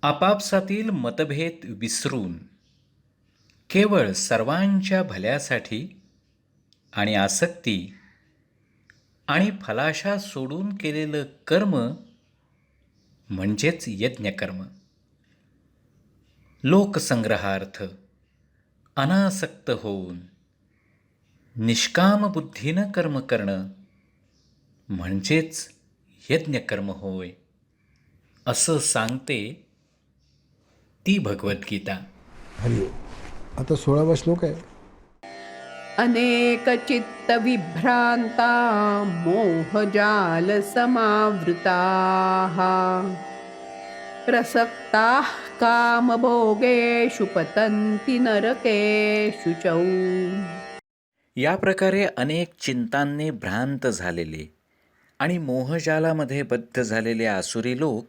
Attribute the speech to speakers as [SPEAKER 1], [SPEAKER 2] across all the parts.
[SPEAKER 1] आपापसातील मतभेद विसरून केवळ सर्वांच्या भल्यासाठी आणि आसक्ती आणि फलाशा सोडून केलेलं कर्म म्हणजेच यज्ञकर्म. लोकसंग्रहार्थ अनासक्त होऊन निष्काम बुद्धीनं कर्म करणं म्हणजेच यज्ञकर्म होय, असं सांगते ती भगवद्गीता.
[SPEAKER 2] हरिओ. आता 16वा श्लोक आहे.
[SPEAKER 3] अनेक चित्त विभ्रांता मोहजाल समावृताः प्रसक्ताः कामभोगेषु पतन्ति नरकेषु च.
[SPEAKER 1] या प्रकारे अनेक चिंतांनी भ्रांत झालेले आणि मोहजालामध्ये बद्ध झालेले आसुरी लोक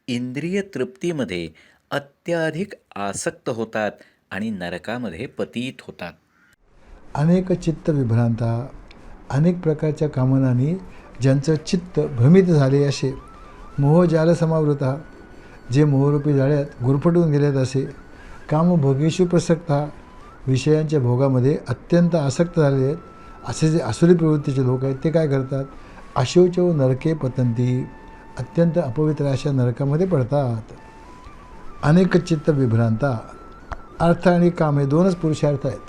[SPEAKER 1] इंद्रिय तृप्तीमध्ये अत्याधिक आसक्त होतात आणि नरकामध्ये पतित होतात.
[SPEAKER 2] अनेक चित्त विभ्रांता, अनेक प्रकारच्या कामनांनी ज्यांचं चित्त भ्रमित झाले असे, मोहजाल समावृता, जे मोहरूपी जाळ्यात गुरफटून गेलेत असे, कामभोगीषु प्रसक्ता, विषयांच्या भोगामध्ये अत्यंत आसक्त झाले आहेत असे जे आसुरी प्रवृत्तीचे लोक आहेत ते काय करतात? अशोचो नरके पतंती, अत्यंत अपवित्र अशा नरकामध्ये पडतात. अनेक चित्त विभ्रांता, अर्थ आणि काम हे दोनच पुरुषार्थ आहेत.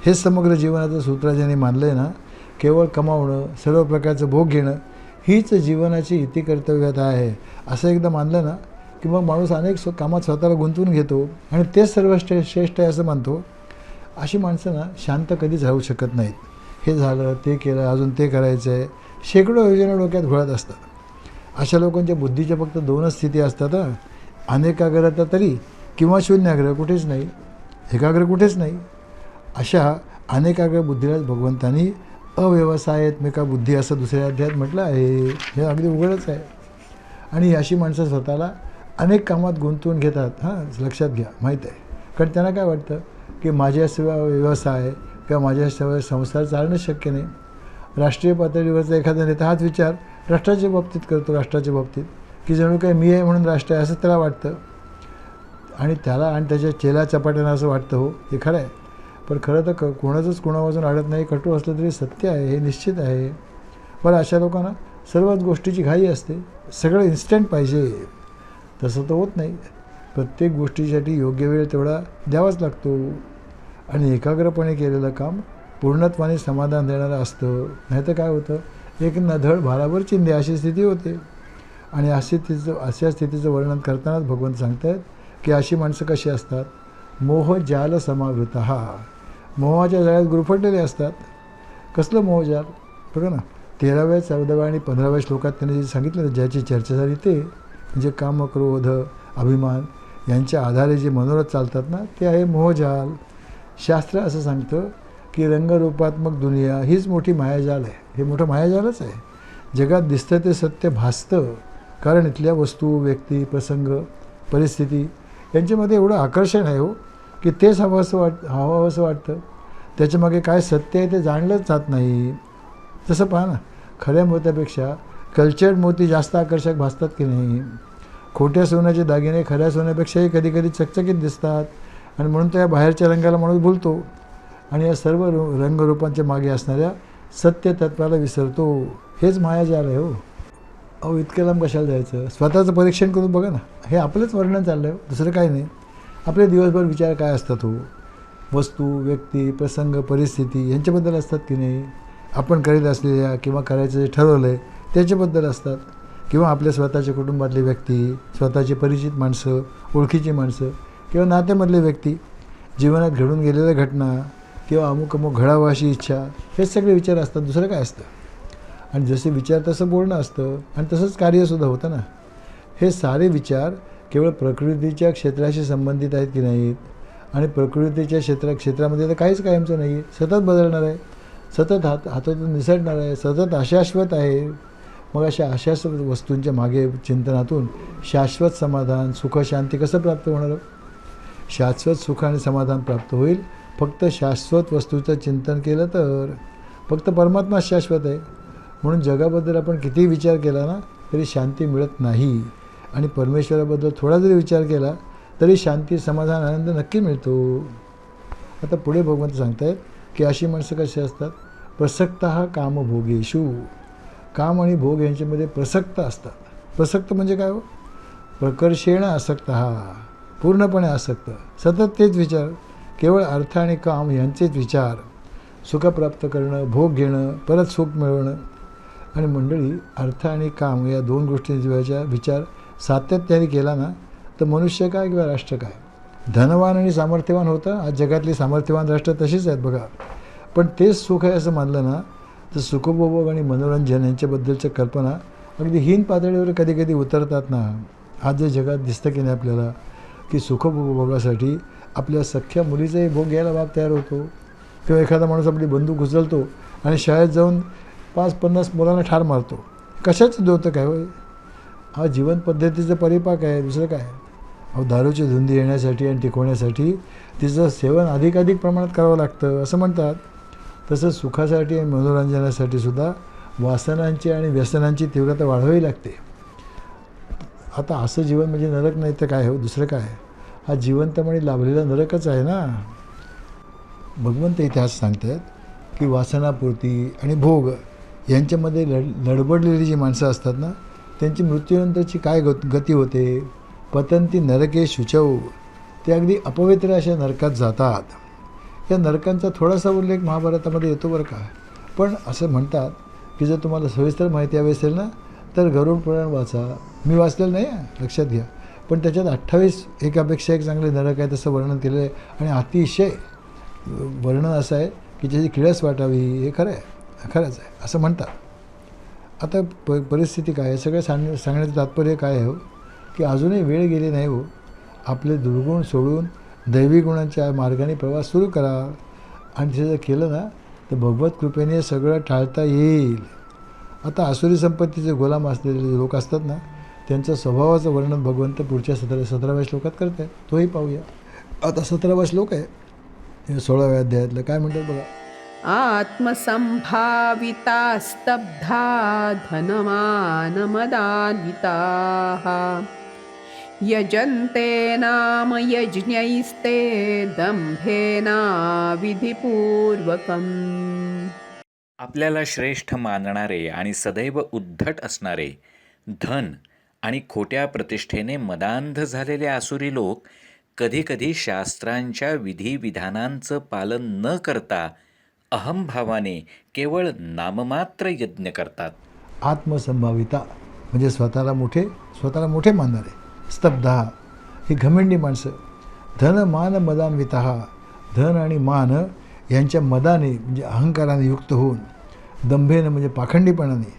[SPEAKER 2] हेच समग्र जीवनाचं सूत्र ज्यांनी मानलं आहे ना, केवळ कमावणं, सर्व प्रकारचं भोग घेणं हीच जीवनाची इतिकर्तव्यता आहे असं एकदा मानलं ना की मग माणूस अनेक कामात स्वतःला गुंतवून घेतो आणि तेच सर्व श्रेष्ठ आहे असं मानतो. अशी माणसं ना शांत कधीच राहू शकत नाहीत. हे झालं, ते केलं, अजून ते करायचं आहे, शेकडो योजना डोक्यात घोळत असतात. अशा लोकांच्या बुद्धीच्या फक्त दोनच स्थिती असतात, अनेकाग्रता तरी किंवा शून्याग्रह, कुठेच नाही, एकाग्र कुठेच नाही. अशा अनेकाग्र बुद्धीलाच भगवंतांनी अव्यवसायत्मिका बुद्धी असं दुसऱ्या अध्यायात म्हटलं आहे. हे अगदी उघडच आहे. आणि अशी माणसं स्वतःला अनेक कामात गुंतवून घेतात. लक्षात घ्या, माहीत आहे. कारण त्यांना काय वाटतं की माझ्याशिवाय व्यवसाय किंवा माझ्याशिवाय संसार चालणंच शक्य नाही. राष्ट्रीय पातळीवरचा एखादा नेता हाच विचार राष्ट्राच्या बाबतीत करतो, राष्ट्राच्या बाबतीत, की जणू काय मी आहे म्हणून राष्ट्र आहे असं त्याला वाटतं. आणि त्याला आणि त्याच्या चेला चपाट्यांना असं वाटतं, हो हे खरं आहे. पण खरं तर कोणाचंच कोणापासून अडत नाही, कटू असलं तरी सत्य आहे, हे निश्चित आहे. बरं, अशा लोकांना सर्वच गोष्टीची घाई असते, सगळं इन्स्टंट पाहिजे. तसं तर होत नाही. प्रत्येक गोष्टीसाठी योग्य वेळ तेवढा द्यावाच लागतो. आणि एकाग्रपणे केलेलं काम पूर्णत्वाने समाधान देणारं असतं. नाही तर काय होतं, एक नधड भाराभर चिंधे अशी स्थिती होते. आणि अशा स्थितीचं वर्णन करतानाच भगवंत सांगत आहेत की अशी माणसं कशी असतात? मोहजाल समावृत, मोहाच्या जाळ्यात गुरफटलेले असतात. कसलं मोहजाल? बघा ना, 13व्या 14व्या आणि 15व्या श्लोकात त्यांनी जे सांगितलं, ज्याची चर्चा झाली ते म्हणजे काम, क्रोध, अभिमान यांच्या आधारे जे मनोरथ चालतात ना, ते आहे मोहजाल. शास्त्र असं सांगतं की रंगरूपात्मक दुनिया हीच मोठी मायाजाल आहे. हे मोठं मायाजालच आहे. जगात दिसतं ते सत्य भासतं, कारण इथल्या वस्तू, व्यक्ती, प्रसंग, परिस्थिती यांच्यामध्ये एवढं आकर्षण आहे, हो, की तेच हवंसं वाटतं. त्याच्यामागे काय सत्य आहे ते जाणलंच जात नाही. तसं पहा ना, खऱ्या मोत्यापेक्षा कल्चर्ड मोती जास्त आकर्षक भासतात की नाही? खोट्या सोन्याचे दागिने खऱ्या सोन्यापेक्षाही कधी कधी चकचकीत दिसतात. आणि म्हणून त्या बाहेरच्या रंगाला माणूस भुलतो आणि या सर्व रंगरूपांच्या मागे असणाऱ्या सत्य तत्वाला विसरतो. हेच मायाजाल आहे, हो. अहो, इतक्या लांब कशाला जायचं? स्वतःचं परीक्षण करून बघा ना. हे आपलंच वर्णन चाललं आहे, दुसरं काही नाही. आपले दिवसभर विचार काय असतात, हो? वस्तू, व्यक्ती, प्रसंग, परिस्थिती यांच्याबद्दल असतात की नाही? आपण करीत असलेल्या किंवा करायचं जे ठरवलं आहे त्याच्याबद्दल असतात. किंवा आपल्या स्वतःच्या कुटुंबातले व्यक्ती, स्वतःचे परिचित माणसं, ओळखीची माणसं किंवा नात्यामधले व्यक्ती, जीवनात घडून गेलेल्या घटना किंवा अमुक घडावं अशी इच्छा, हे सगळे विचार असतात. दुसरं काय असतं? आणि जसे विचार तसं बोलणं असतं आणि तसंच कार्यसुद्धा होतं ना. हे सारे विचार केवळ प्रकृतीच्या क्षेत्राशी संबंधित आहेत की नाहीत? आणि प्रकृतीच्या क्षेत्रामध्ये तर काहीच कायमचं नाही आहे, सतत बदलणार आहे, सतत हातातून निसटणार आहे, सतत अशाश्वत आहे. मग अशा अशाश्वत वस्तूंच्या मागे चिंतनातून शाश्वत समाधान, सुख, शांती कसं प्राप्त होणार? शाश्वत सुख आणि समाधान प्राप्त होईल फक्त शाश्वत वस्तूचं चिंतन केलं तर. फक्त परमात्मा शाश्वत आहे. म्हणून जगाबद्दल आपण कितीही विचार केला ना तरी शांती मिळत नाही. आणि परमेश्वराबद्दल थोडा जरी विचार केला तरी शांती, समाधान, आनंद नक्की मिळतो. आता पुढे भगवंत सांगतायत की अशी माणसं कशी असतात? प्रसक्त कामभोगेषु. काम आणि भोग यांच्यामध्ये प्रसक्त असतात. प्रसक्त म्हणजे काय हो? प्रकर्षेण आसक्त, पूर्णपणे आसक्त, सतत तेच विचार, केवळ अर्थ आणि काम यांचेच विचार, सुख प्राप्त करणं, भोग घेणं, परत सुख मिळवणं. आणि मंडळी, अर्थ आणि काम या दोन गोष्टींचा विचार सातत्याने केला ना तर मनुष्य काय किंवा राष्ट्र काय, धनवान आणि सामर्थ्यवान होतं. आज जगातली सामर्थ्यवान राष्ट्र तशीच आहेत बघा. पण तेच सुख आहे असं मानलं ना तर सुखोपभोग आणि मनोरंजन यांच्याबद्दलच्या कल्पना अगदी हीन पातळीवर कधी कधी उतरतात ना. आज जे जगात दिसतं की नाही आपल्याला की सुखोपभोगासाठी आपल्या सख्ख्या मुलीचाही भोग घ्यायला बाप तयार होतो, किंवा एखादा माणूस आपली बंदूक उचलतो आणि शाळेत जाऊन 5-50 मुलांना ठार मारतो. कशाचं द्योतक आहे होय? हा जीवन पद्धतीचं परिपाक आहे, दुसरं काय. अहो, दारूची धुंदी येण्यासाठी आणि टिकवण्यासाठी तिचं सेवन अधिकाधिक प्रमाणात करावं लागतं असं म्हणतात. तसंच सुखासाठी आणि मनोरंजनासाठी सुद्धा वासनांची आणि व्यसनांची तीव्रता वाढवावी लागते. आता असं जीवन म्हणजे नरक नाही तर काय हो, दुसरं काय. हा जिवंतपणे लाभलेला नरकच आहे ना. भगवंत इतिहास सांगतात की वासनापूर्ती आणि भोग यांच्यामध्ये लडबडलेली जी माणसं असतात ना त्यांची मृत्यूनंतरची काय गती होते? पतंती नरके शुचौ. ते अगदी अपवित्र अशा नरकात जातात. या नरकांचा थोडासा उल्लेख महाभारतामध्ये येतो बरं का. पण असं म्हणतात की जर तुम्हाला सविस्तर माहिती हवी असेल ना तर गरुड पुराण वाचा. मी वाचलेलं नाही आहे, लक्षात घ्या. पण त्याच्यात 28 एकापेक्षा एक चांगले नरक आहे तसं वर्णन केलं आहे. आणि अतिशय वर्णन असं आहे की ज्याची किळस वाटावी. हे खरं आहे, खरंच आहे असं म्हणतात. आता परिस्थिती काय आहे? सगळं सांगण्याचं तात्पर्य काय आहे हो की अजूनही वेळ गेली नाही हो. आपले दुर्गुण सोडून दैवी गुणांच्या मार्गाने प्रवास सुरू करा. आणि ते जर केलं ना तर भगवत कृपेने सगळं टाळता येईल. आता आसुरी संपत्तीचे गुलाम असलेले लोक असतात ना त्यांच्या स्वभावाचं वर्णन भगवंत पुढच्या 17व्या श्लोकात करत आहेत. तोही पाहूया. आता 17वा श्लोक आहे 16व्या अध्यायातलं. काय म्हणतात बघा.
[SPEAKER 3] आत्मसंभाविता स्तब्धा धनमानमदान्विताः यजन्ते नाम यज्ञैस्ते दंभेना विधिपूर्वकम्.
[SPEAKER 1] आपल्याला श्रेष्ठ मानणारे आणि सदैव उद्धट असणारे, धन आणि खोट्या प्रतिष्ठेने मदांध झालेले आसुरी लोक कधीकधी शास्त्रांच्या विधिविधानांचं पालन न करता अहंभावाने केवळ नाममात्र यज्ञ करतात.
[SPEAKER 2] आत्मसंभाविता म्हणजे स्वतःला मोठे मानणारे. स्तब्धा ही घमेंडी माणसं. धन मान मदान्विता. धन आणि मान यांच्या मदाने म्हणजे अहंकाराने युक्त होऊन, दंभेनं म्हणजे पाखंडीपणाने,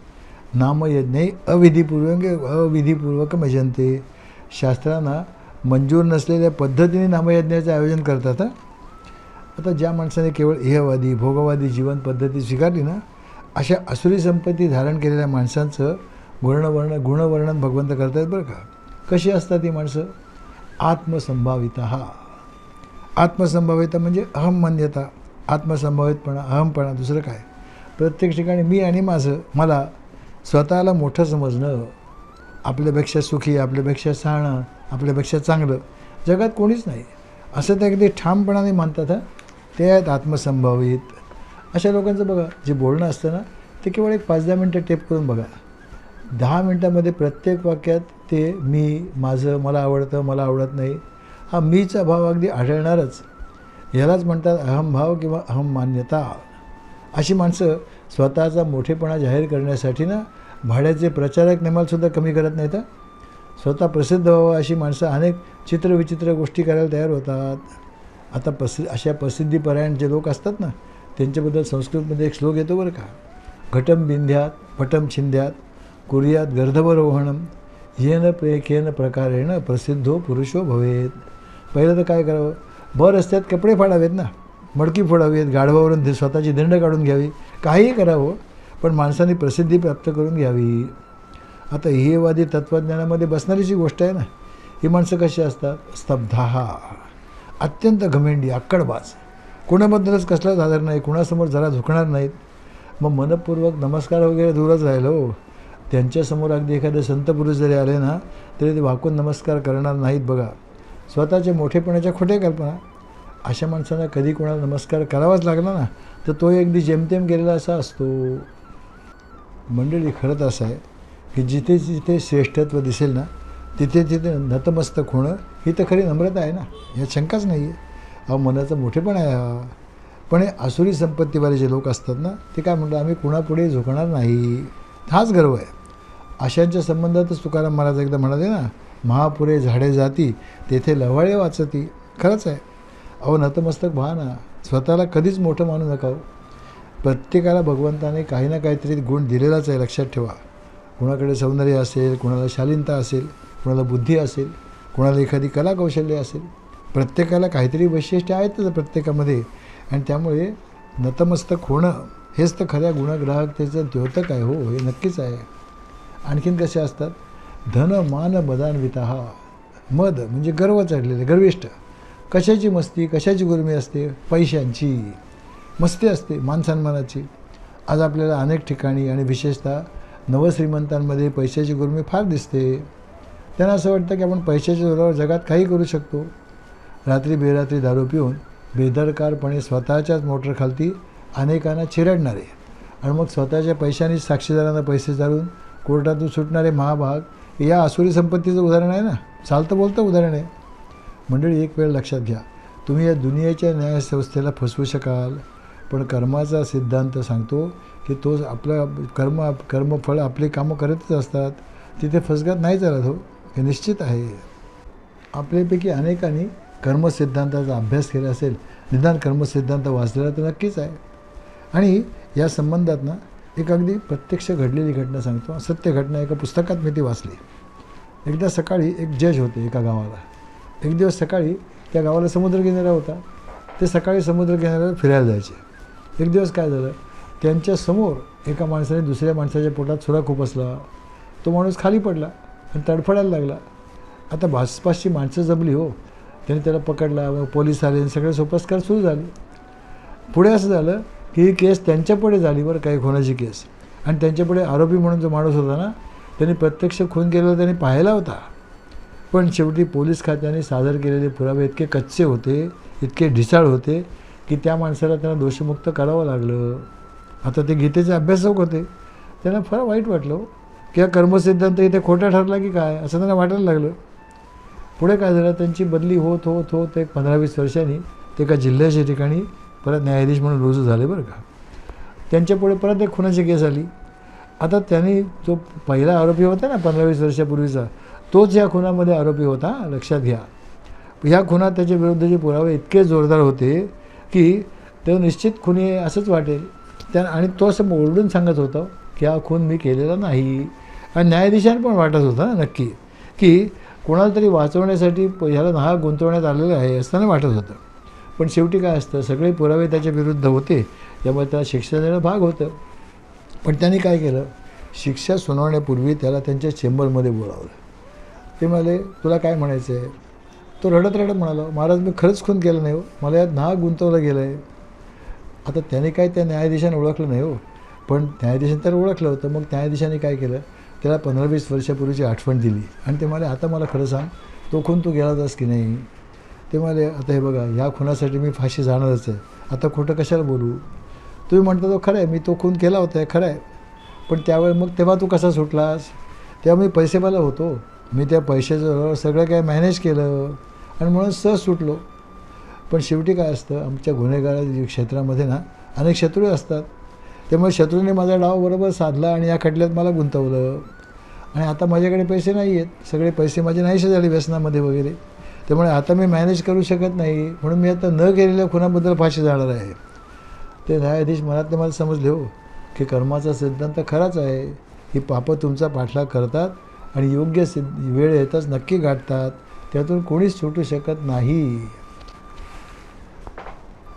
[SPEAKER 2] नामयज्ञ अविधिपूर्वक यजन्ते. शास्त्रांना मंजूर नसलेल्या पद्धतीने नामयज्ञाचं आयोजन करतात. आता ज्या माणसाने केवळ इहवादी भोगवादी जीवन पद्धती स्वीकारली ना अशा आसुरी संपत्ती धारण केलेल्या माणसांचं गुणवर्णन भगवंत करत आहेत बरं का. कशी असतात ही माणसं? आत्मसंभाविता म्हणजे अहममान्यता, आत्मसंभावितपणा, अहमपणा, दुसरं काय. प्रत्येक ठिकाणी मी आणि माझं, मला, स्वतःला मोठं समजणं, आपल्यापेक्षा सुखी, आपल्यापेक्षा शहाणं, आपल्यापेक्षा चांगलं जगात कोणीच नाही असं ते अगदी ठामपणाने मानतात. ते आहेत आत्मसंभावित. अशा लोकांचं बघा जे बोलणं असतं ना ते केवळ एक 5-10 मिनटं टेप करून बघा. 10 मिनटामध्ये प्रत्येक वाक्यात ते मी, माझं, मला आवडतं, मला आवडत नाही, हा मीचा भाव अगदी आढळणारच. यालाच म्हणतात अहमभाव किंवा अहममान्यता. अशी माणसं स्वतःचा मोठेपणा जाहीर करण्यासाठी ना भाड्याचे प्रचारक नेमालसुद्धा कमी करत नाहीत. स्वतः प्रसिद्ध व्हावं अशी माणसं अनेक चित्रविचित्र गोष्टी करायला तयार होतात. आता अशा प्रसिद्धीपरायण जे लोक असतात ना त्यांच्याबद्दल संस्कृतमध्ये एक श्लोक येतो बरं का. घटम बिंध्यात पटम छिंद्यात कुर्यात गर्धवरोहणम येन प्रेकेन प्रकारेण प्रसिद्धो पुरुषो भवेत. पहिलं तर काय करावं? रस्त्यात कपडे फाडावेत ना, मडकी फोडावीत, गाढवावरून स्वतःची दंड काढून घ्यावी, काहीही करावं पण माणसाने प्रसिद्धी प्राप्त करून घ्यावी. आता हेवादी तत्त्वज्ञानामध्ये बसणारीची गोष्ट आहे ना. ही माणसं कशी असतात? स्तब्धा, अत्यंत घमेंडी, आक्कडबाज, कोणाबद्दलच कसलाच आदर नाही, कुणासमोर जरा झुकणार नाहीत. मग मनपूर्वक नमस्कार वगैरे दूरच राहिलो. त्यांच्यासमोर अगदी एखादे संत पुरुष जरी आले ना तरी ते वाकून नमस्कार करणार नाहीत बघा. स्वतःच्या मोठेपणाच्या खोट्या कल्पना. अशा माणसांना कधी कोणाला नमस्कार करावाच लागला ना तर तो अगदी जेमतेम गेलेला असा असतो. मंडळी, खरंच असं आहे की जिथे जिथे श्रेष्ठत्व दिसेल ना तिथे तिथे नतमस्तक होणं ही तर खरी नम्रता आहे ना, यात शंकाच नाही आहे. हा मनाचा मोठेपण आहे हा. पण हे आसुरी संपत्तीवाले जे लोक असतात ना ते काय म्हणतात, आम्ही कुणापुढे झुकणार नाही, हाच गर्व आहे. अशांच्या संबंधातच तुकाराम महाराज एकदा म्हणाले ना, महापुरे झाडे जाती तेथे लवाळे वाचती. खरंच आहे. अहो, नतमस्तक व्हा ना, स्वतःला कधीच मोठं मानू नका. प्रत्येकाला भगवंताने काही ना काहीतरी गुण दिलेलाच आहे, लक्षात ठेवा. कुणाकडे सौंदर्य असेल, कुणाला शालीनता असेल, कुणाला बुद्धी असेल, कुणाला एखादी कला कौशल्य असेल. प्रत्येकाला काहीतरी वैशिष्ट्य आहेतच प्रत्येकामध्ये. आणि त्यामुळे नतमस्तक होणं हेच तर खऱ्या गुणग्राहकतेचं द्योतक आहे. हो, हे नक्कीच आहे. आणखीन कसे असतात, धन मान मदान्विता. मद म्हणजे गर्व चढलेले, गर्विष्ठ. कशाची मस्ती, कशाची गुरमी असते, पैशांची मस्ती असते, मानसन्मानाची. आज आपल्याला अनेक ठिकाणी आणि विशेषतः नवश्रीमंतांमध्ये पैशाची गुरमी फार दिसते. त्यांना असं वाटतं की आपण पैशाच्या जोरावर जगात काही करू शकतो. रात्री बेरात्री दारू पिऊन बेदरकारपणे स्वतःच्याच मोटरखालती अनेकांना चिरडणारे आणि मग स्वतःच्या पैशांनी साक्षीदारांना पैसे चालून कोर्टातून सुटणारे महाभाग या आसुरी संपत्तीचं उदाहरण आहे ना, चालतं बोलतं उदाहरण आहे. मंडळी, एक वेळ लक्षात घ्या, तुम्ही या दुनियेच्या न्यायव्यवस्थेला फसवू शकाल, पण कर्माचा सिद्धांत सांगतो की तो आपला कर्मफळ आपली कामं करतच असतात. तिथे फसगत नाही चालत. हो, हे निश्चित आहे. आपल्यापैकी अनेकांनी कर्मसिद्धांताचा अभ्यास केला असेल, निदान कर्मसिद्धांत वाचलेला तर नक्कीच आहे. आणि या संबंधात ना एक अगदी प्रत्यक्ष घडलेली घटना सांगतो. सत्य घटना, एका पुस्तकात मी ती वाचली. एकदा सकाळी एक जज होते एका गावाला. एक दिवस सकाळी त्या गावाला समुद्रकिनारा होता. ते सकाळी समुद्रकिनाऱ्यावर फिरायला जायचे. एक दिवस काय झालं, त्यांच्यासमोर एका माणसाने दुसऱ्या माणसाच्या पोटात सुरा खुपसला. तो माणूस खाली पडला आणि तडफडायला लागला. आता आसपासची माणसं जमली. हो, त्याने त्याला पकडला. मग पोलीस आले आणि सगळे सोपस्कार सुरू झाले. पुढे असं झालं की ही केस त्यांच्यापुढे झाली बरं, काही खुनाची केस. आणि त्यांच्यापुढे आरोपी म्हणून जो माणूस होता ना त्यांनी प्रत्यक्ष खून केलेला त्यांनी पाहिला होता. पण शेवटी पोलीस खात्याने सादर केलेले पुरावे इतके कच्चे होते, इतके ढिसाळ होते की त्या माणसाला त्यांना दोषमुक्त करावं लागलं. आता ते गीतेचे अभ्यासक होते. त्यांना फार वाईट वाटलं की हा कर्मसिद्धांत इथे खोटा ठरला की काय, असं त्यांना वाटायला लागलं. पुढे काय झालं, त्यांची बदली होत होत होत एक 15-20 वर्षांनी ते एका जिल्ह्याच्या ठिकाणी परत न्यायाधीश म्हणून रुजू झाले बरं का. त्यांच्यापुढे परत एक खुनाची केस आली. आता त्यांनी जो पहिला आरोपी होता ना 15-20 वर्षापूर्वीचा, तोच या खुनामध्ये आरोपी होता, लक्षात घ्या. ह्या खुनात त्याच्या विरुद्धचे पुरावे इतके जोरदार होते की तो निश्चित खुनी असंच वाटेल. आणि तो असं ओरडून सांगत होता की हा खून मी केलेला नाही. आणि न्यायाधीशांना पण वाटत होता ना नक्की की कोणाला तरी वाचवण्यासाठी ह्याला नाहक गुंतवण्यात आलेलं आहे असताना वाटत होतं. पण शेवटी काय असतं, सगळे पुरावे त्याच्या विरुद्ध होते, त्यामुळे त्याला शिक्षा देणं भाग होतं. पण त्यांनी काय केलं, शिक्षा सुनावण्यापूर्वी त्याला त्यांच्या चेंबरमध्ये बोलावलं. ते म्हणाले, तुला काय म्हणायचं आहे? तो रडत रडत म्हणाला, महाराज मी खरंच खून केलं नाही हो, मला यात नाहक गुंतवलं गेलं आहे. आता त्याने काय त्या न्यायाधीशाने ओळखलं नाही हो, पण न्यायाधीशाने तर ओळखलं होतं. मग न्यायाधीशाने काय केलं, त्याला 15-20 वर्षापूर्वीची आठवण दिली. आणि ते म्हणाले, आता मला खरं सांग, तो खून तू गेला होतास की नाही? ते म्हणाले, आता हे बघा, ह्या खुनासाठी मी फाशी जाणारच आहे, आता खोटं कशाला बोलू? तुम्ही म्हणता तो खरं आहे, मी तो खून केला होता आहे, खरं आहे. पण त्यावेळी मग तेव्हा तू कसा सुटलास? तेव्हा मी पैसेवाला होतो, मी त्या पैशाचं सगळं काय मॅनेज केलं आणि म्हणून सहज सुटलो. पण शेवटी काय असतं, आमच्या गुन्हेगारी क्षेत्रामध्ये ना अनेक शत्रू असतात. त्यामुळे शत्रूने माझा डाव बरोबर साधला आणि या खटल्यात मला गुंतवलं. आणि आता माझ्याकडे पैसे नाही आहेत, सगळे पैसे माझे नाहीसे झाले व्यसनामध्ये वगैरे. त्यामुळे आता मी मॅनेज करू शकत नाही, म्हणून मी आता न केलेल्या खुनाबद्दल फाशी जाणार आहे. ते न्यायाधीश मनातले मला समजले हो की कर्माचा सिद्धांत खराच आहे. ही पापं तुमचा पाठलाग करतात आणि योग्य वेळ येताच नक्की गाठतात, त्यातून कोणीच सुटू शकत नाही.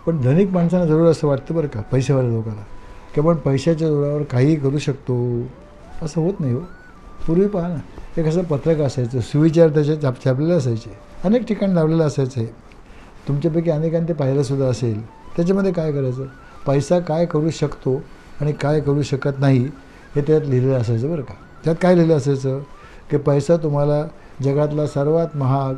[SPEAKER 2] पण धनिक माणसांना जरूर असं वाटतं बरं का, पैसेवाल्या लोकांना, की आपण पैशाच्या जोरावर काहीही करू शकतो. असं होत नाही हो. पूर्वी पहा ना, एक असं पत्रक असायचं, सुविचार त्याचे छापलेले असायचे, अनेक ठिकाणी लावलेलं असायचं. तुमच्यापैकी अनेकांनी ते पाहिलंसुद्धा असेल. त्याच्यामध्ये काय करायचं, पैसा काय करू शकतो आणि काय करू शकत नाही हे त्यात लिहिलेलं असायचं बरं का. त्यात काय लिहिलं असायचं की पैसा तुम्हाला जगातला सर्वात महाग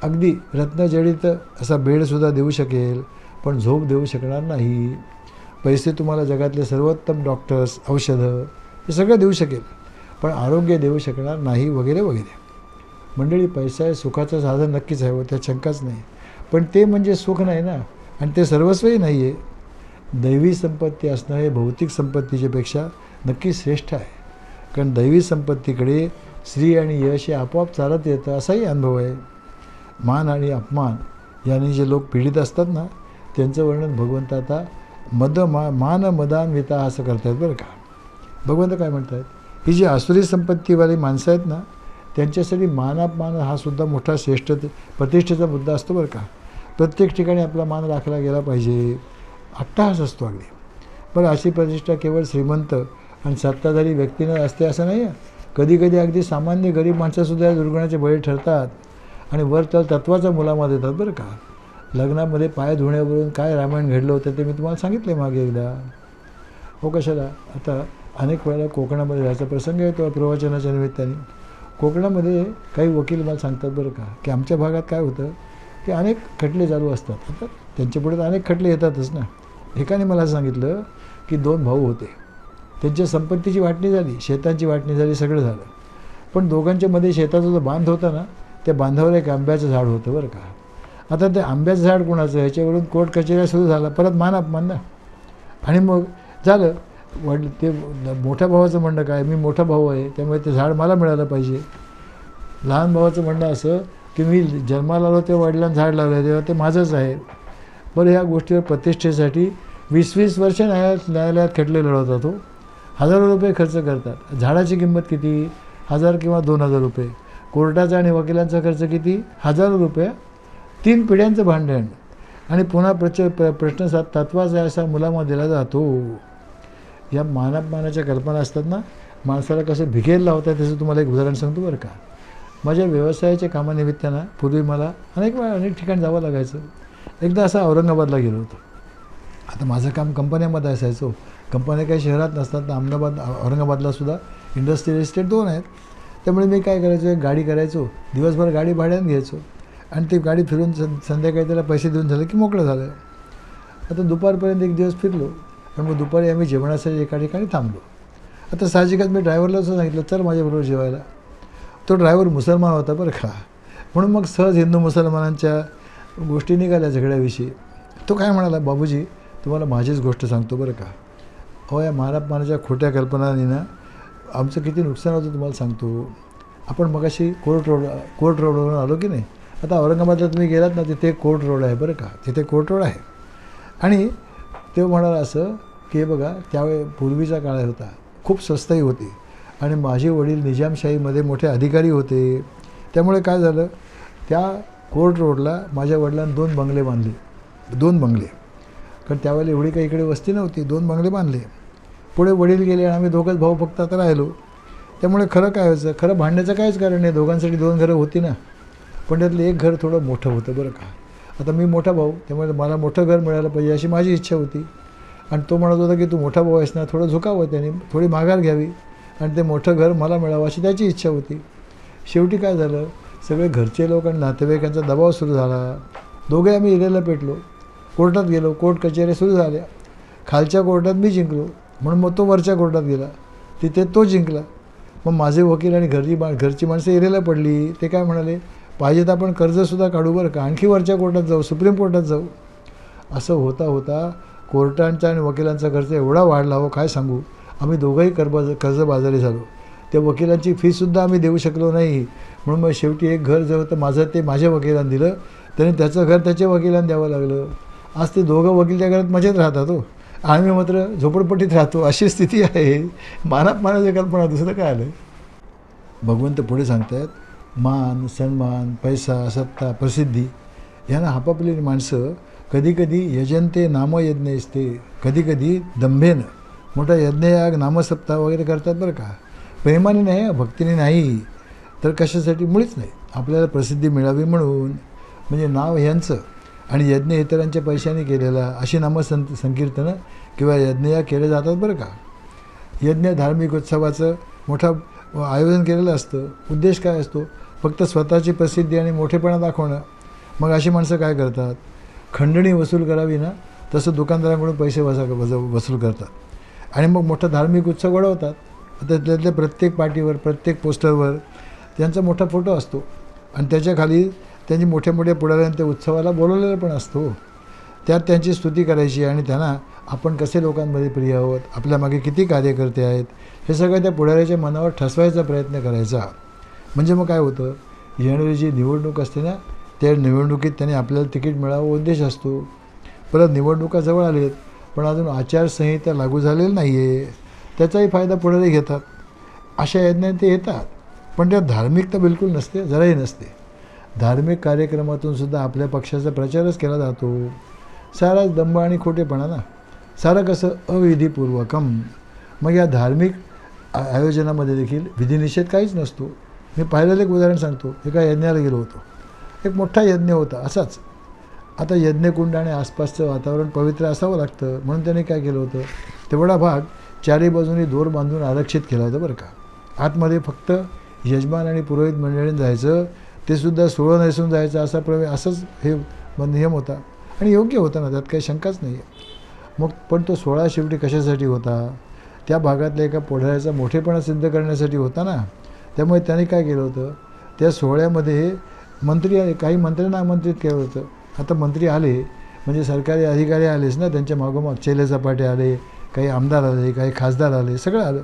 [SPEAKER 2] अगदी रत्नजडित असा बेडसुद्धा देऊ शकेल, पण झोप देऊ शकणार नाही. पैसे तुम्हाला जगातले सर्वोत्तम डॉक्टर्स, औषधं हे सगळं देऊ शकेल, पण आरोग्य देऊ शकणार नाही, वगैरे वगैरे. मंडळी, पैसा हे सुखाचं साधन नक्कीच आहे, त्यात शंकाच नाही, पण ते म्हणजे सुख नाही ना, आणि ते सर्वस्वही नाही आहे. दैवी संपत्ती असणं हे भौतिक संपत्तीच्या पेक्षा नक्की श्रेष्ठ आहे, कारण दैवी संपत्तीकडे श्री आणि यश हे आपोआप चालत येतं, असाही अनुभव आहे. मान आणि अपमान यांनी जे लोक पीडित असतात ना, त्यांचं वर्णन भगवंत आता मान मदान विता असं करतायत बरं का. भगवंत काय म्हणत आहेत, ही जी आसुरी संपत्तीवाली माणसं आहेत ना, त्यांच्यासाठी मान अपमान हा सुद्धा मोठा श्रेष्ठ प्रतिष्ठेचा मुद्दा असतो बरं का. प्रत्येक ठिकाणी आपला मान राखला गेला पाहिजे, अट्टहास असतो अगदी. बरं, अशी प्रतिष्ठा केवळ श्रीमंत आणि सत्ताधारी व्यक्तींना असते असं नाही आहे. कधी कधी अगदी सामान्य गरीब माणसासुद्धा या दुर्गुणाचे बळी ठरतात आणि वर तत्वाचा मुलामा देतात बरं का. लग्नामध्ये पाय धुण्यावरून काय रामायण घडलं होतं ते मी तुम्हाला सांगितले मागे एकदा. हो, कशाला, आता अनेक वेळेला कोकणामध्ये जायचा प्रसंग येतो प्रवचनाच्या निमित्ताने. कोकणामध्ये काही वकील मला सांगतात बरं का की आमच्या भागात काय होतं की अनेक खटले चालू असतात. आता त्यांच्यापुढे अनेक खटले येतातच ना. एकाने मला सांगितलं की 2 भाऊ होते, त्यांच्या संपत्तीची वाटणी झाली, शेतांची वाटणी झाली, सगळं झालं, पण दोघांच्या मध्ये शेताचा जो बांध होता ना, त्या बांधावर एक आंब्याचं झाड होतं बरं का. आता ते आंब्याचं झाड कोणाचं, ह्याच्यावरून कोर्ट कचेऱ्या सुरू झाला, परत मान अपमान ना. आणि मग झालं, ते मोठ्या भावाचं म्हणणं काय, मी मोठा भाऊ आहे त्यामुळे ते झाड मला मिळालं पाहिजे. लहान भावाचं म्हणणं असं की मी जन्माला आलो तेव्हा वडिलांना झाड लावलं तेव्हा ते माझंच आहे. बरं, ह्या गोष्टीवर प्रतिष्ठेसाठी 20-20 वर्ष न्यायालयात खटले लढवतात. हो, हजारो रुपये खर्च करतात. झाडाची किंमत किती, 1000 किंवा 2000 रुपये. कोर्टाचा आणि वकिलांचा खर्च किती, हजारो रुपये. 3 पिढ्यांचं भांडण आणि पुन्हा प्रश्न तत्वाचा असा मुलामा दिला जातो. या मानापमानाच्या कल्पना असतात ना, माणसाला कसं भिकेल लावतात त्याचं तुम्हाला एक उदाहरण सांगतो बरं का. माझ्या व्यवसायाच्या कामानिमित्तानं पूर्वी मला अनेक ठिकाणी जावं लागायचं. एकदा असं औरंगाबादला गेलो होतो. आता माझं काम कंपन्यामध्ये असायचो. कंपन्या काही शहरात नसतात ना, औरंगाबादला सुद्धा इंडस्ट्रियल इस्टेट 2 आहेत. त्यामुळे मी काय करायचो, एक गाडी करायचो, दिवसभर गाडी भाड्यानं घ्यायचो आणि ती गाडी फिरून संध्याकाळी त्याला पैसे देऊन झालं की मोकळं झालं. आता दुपारपर्यंत एक दिवस फिरलो आणि मग दुपारी आम्ही जेवणासाठी एका ठिकाणी थांबलो. आता साहजिकच मी ड्रायव्हरला असं सांगितलं, चल माझ्याबरोबर जेवायला. तो ड्रायव्हर मुसलमान होता बरं का, म्हणून मग सहज हिंदू मुसलमानांच्या गोष्टी निघाल्या झगड्याविषयी. तो काय म्हणाला, बाबूजी तुम्हाला माझीच गोष्ट सांगतो बरं का. अहो, या मानापमानाच्या खोट्या कल्पनांनी ना आमचं किती नुकसान होतं तुम्हाला सांगतो. आपण मगाशी कोर्ट रोडवरून आलो की नाही. आता औरंगाबादला तुम्ही गेलात ना, तिथे कोर्ट रोड आहे बरं का, तिथे कोर्ट रोड आहे. आणि ते म्हणाला असं की हे बघा, त्यावेळी पूर्वीचा काळ होता, खूप स्वस्तही होती आणि माझे वडील निजामशाहीमध्ये मोठे अधिकारी होते. त्यामुळे काय झालं, त्या कोर्ट रोडला माझ्या वडिलांनी 2 बंगले बांधले. 2 बंगले, कारण त्यावेळेला एवढी काही इकडे वस्ती नव्हती. 2 बंगले बांधले. पुढे वडील गेले आणि आम्ही दोघंच भाऊ फक्त आता राहिलो. त्यामुळे खरं काय व्हायचं, खरं भांडण्याचं काहीच कारण नाही, दोघांसाठी 2 घरं होती ना. पण त्यातलं एक घर थोडं मोठं होतं बरं का. आता मी मोठा भाऊ, त्यामुळे मला मोठं घर मिळालं पाहिजे अशी माझी इच्छा होती. आणि तो म्हणत होता की तू मोठा भाऊ आहेस ना, थोडं झुकावं त्याने, थोडी माघार घ्यावी आणि ते मोठं घर मला मिळावं अशी त्याची इच्छा होती. शेवटी काय झालं, सगळे घरचे लोक आणि नातेवाईकांचा दबाव सुरू झाला. दोघे आम्ही इरेला पेटलो, कोर्टात गेलो, कोर्ट कचेऱ्या सुरू झाल्या. खालच्या कोर्टात मी जिंकलो, म्हणून मग तो वरच्या कोर्टात गेला, तिथे तो जिंकला. मग माझे वकील आणि घरची माणसं इरेला पडली. ते काय म्हणाले, पाहिजे तर आपण कर्जसुद्धा काढू बरं का, आणखी वरच्या कोर्टात जाऊ, सुप्रीम कोर्टात जाऊ. असं होता होता कोर्टांचा आणि वकिलांचा खर्च एवढा वाढला, हो काय सांगू. आम्ही दोघंही कर्जबाजारी झालो. त्या वकिलांची फीसुद्धा आम्ही देऊ शकलो नाही. म्हणून मग शेवटी एक घर जे होतं माझं ते माझ्या वकिलांनी दिलं, त्याने त्याचं घर त्याच्या वकिलांनी द्यावं लागलं. आज ते दोघं वकील त्या घरात मजेत राहतात. हो, आम्ही मात्र झोपडपट्टीत राहतो. अशी स्थिती आहे. मानाची कल्पना, दुसरं काय आलं. भगवंत पुढे सांगतात, मान सन्मान, पैसा, सत्ता, प्रसिद्धी यांना आपापली माणसं कधीकधी यजंते नामयज्ञ असते, कधीकधी दंभेनं मोठा यज्ञयाग नामसप्ताह वगैरे करतात बरं का. प्रेमाने नाही, भक्तीने नाही, तर कशासाठी, मुळीच नाही. आपल्याला प्रसिद्धी मिळावी म्हणून, म्हणजे नाव ह्यांचं आणि यज्ञ इतरांच्या पैशाने केलेला अशी संकीर्तनं किंवा यज्ञयाग केले जातात बरं का. यज्ञ धार्मिक उत्सवाचं मोठा आयोजन केलेलं असतं. उद्देश काय असतो? फक्त स्वतःची प्रसिद्धी आणि मोठेपणा दाखवणं. मग अशी माणसं काय करतात? खंडणी वसूल करावी ना, तसं दुकानदारांकडून पैसे वसूल करतात आणि मग मोठा धार्मिक उत्सव घडवतात. आता त्यातल्या प्रत्येक पाटीवर, प्रत्येक पोस्टरवर त्यांचा मोठा फोटो असतो आणि त्याच्याखाली त्यांची मोठ्या मोठ्या पुढाऱ्यांनी त्या उत्सवाला बोलवलेलं पण असतो. त्यात त्यांची स्तुती करायची आणि त्यांना आपण कसे लोकांमध्ये प्रिय आहोत, आपल्या मागे किती कार्यकर्ते आहेत, हे सगळं त्या पुढाऱ्याच्या मनावर ठसवायचा प्रयत्न करायचा. म्हणजे मग काय होतं? येणारी जी निवडणूक असते ना, त्या निवडणुकीत त्यांनी आपल्याला तिकीट मिळावं उद्देश असतो. परत निवडणुका जवळ आलेत, पण अजून आचारसंहिता लागू झालेली नाही आहे. त्याचाही फायदा पुढारी घेतात. अशा यज्ञात ते येतात, पण त्यात धार्मिकता बिलकुल नसते, जराही नसते. धार्मिक कार्यक्रमातून सुद्धा आपल्या पक्षाचा प्रचारच केला जातो. साराच दंभ आणि खोटेपणा ना, सारं कसं अविधीपूर्वकम. मग या धार्मिक आयोजनामध्ये देखील विधिनिषेध काहीच नसतो. मी पाहिलेलं एक उदाहरण सांगतो. एका यज्ञाला गेलो होतो. एक मोठा यज्ञ होता असाच. आता यज्ञकुंड आणि आसपासचं वातावरण पवित्र असावं लागतं, म्हणून त्याने काय केलं होतं, तेवढा भाग चारी बाजूनी दोर बांधून आरक्षित केला होता बरं का. आतमध्ये फक्त यजमान आणि पुरोहित मंडळींनी जायचं, ते सुद्धा सोळं नेसून जायचं, असंच हे नियम होता आणि योग्य होता ना, त्यात काही शंकाच नाही आहे. मग पण तो सोहळा शेवटी कशासाठी होता? त्या भागातल्या एका पुढाऱ्याचा मोठेपणा सिद्ध करण्यासाठी होता ना. त्यामुळे त्याने काय केलं होतं, त्या सोहळ्यामध्ये काही मंत्र्यांना आमंत्रित केलं होतं. आता मंत्री आले म्हणजे सरकारी अधिकारी आलेच ना, त्यांच्या मागोमाग चेले चपाटे आले, काही आमदार आले, काही खासदार आले, सगळं आलं.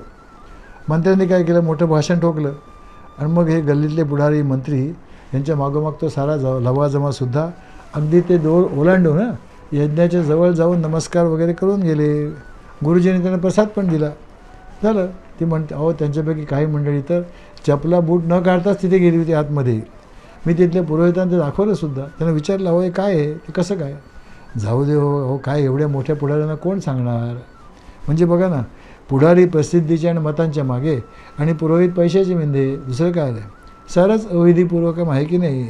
[SPEAKER 2] मंत्र्यांनी काय केलं, मोठं भाषण ठोकलं आणि मग हे गल्लीतले पुढारी मंत्री यांच्या मागोमाग तो सारा लवाजमासुद्धा अगदी ते दोर ओलांडून यज्ञाच्या जवळ जाऊन नमस्कार वगैरे करून गेले. गुरुजींनी त्यांना प्रसाद पण दिला. झालं. ती म्हणते, अहो त्यांच्यापैकी काही मंडळी तर चपला बूट न काढताच तिथे गेली होती आतमध्ये. मी तिथल्या पुरोहितांना ते दाखवलं सुद्धा. त्यांना विचारलं, अहो हे काय आहे, ते कसं काय? जाऊ दे हो काय एवढ्या मोठ्या पुढाऱ्यांना कोण सांगणार? म्हणजे बघा ना, पुढारी प्रसिद्धीच्या आणि मतांच्या मागे आणि पुरोहित पैशाचे मिंदे, दुसरं काय आहे? सरच अविधीपूर्वक आहे की नाही?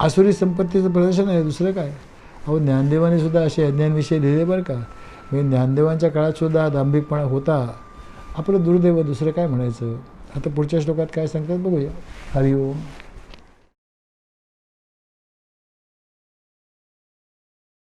[SPEAKER 2] आसुरी संपत्तीचं प्रदर्शन आहे, दुसरं काय? अहो ज्ञानदेवाने सुद्धा अशा यज्ञांविषयी लिहिले बरं का. म्हणजे ज्ञानदेवांच्या काळात सुद्धा दांभिकपणा होता. आपलं दुर्दैव, दुसरं काय म्हणायचं. आता पुढच्या श्लोकात काय सांगतात बघूया. हरिओम.